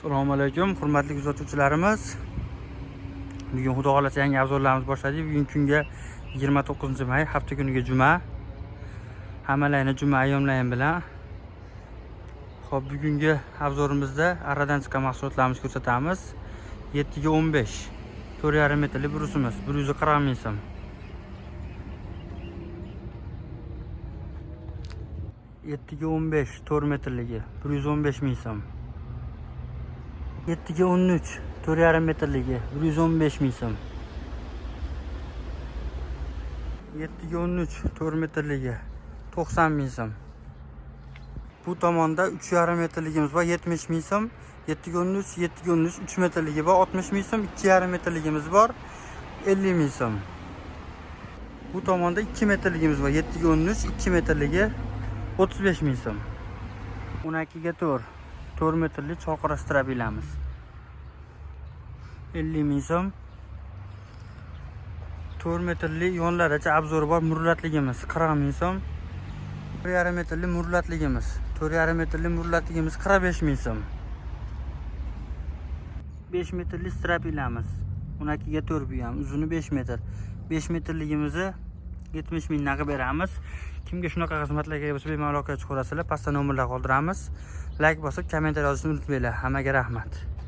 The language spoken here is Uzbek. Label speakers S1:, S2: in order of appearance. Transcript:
S1: Assalomu alaykum, hurmatli kuzatuvchilarimiz. Bugun xudo xolasa yangi avzorlarimiz boshladik. Bugun kunga 29-may, hafta kuniga juma. Hammalarni juma ayyomlarim bilan. Xo'p, bugungi avzorimizda aradan chiqqan mahsulotlarimizni ko'rsatamiz. 7 ga 15, 4,5 metrli brusimiz, 140 ming so'm. 7 ga 15, 4 metrligi 115 ming so'm. 7 ga 13, 4,5 metrligi 115 ming so'm. 7 ga 13, 4 metrligi 90 ming so'm. Bu tomonda 3,5 metrligimiz bor, 70 ming so'm. 7 ga 13, 7 ga 13, 3 metrligi bor, 60 ming so'm. 2,5 metrligimiz bor, 50 ming so'm. Bu tomonda 2 metrligimiz var, 7 ga 13, 2 metrligi 35 ming so'm. 12 ga 4, 4 metrli cho'lqira strabilamiz 50 ming so'm. 4 metrli yonlaricha obzori bor murlatligimiz 40 ming so'm. 4,5 metrli murlatligimiz 45 ming so'm. 5 metrli strabilamiz 12 ga 4 bu ham uzuni 5 metr. 5 metrligimizni 70 mingdan qilib beramiz. Kimga shunaqa xizmatlarga bo'lsa bemalol aloqa qilib ko'rasizlar. Pastda nomerlar qoldiramiz. Like bosib, kommentariy yozishni unutmanglar. Hammaga rahmat.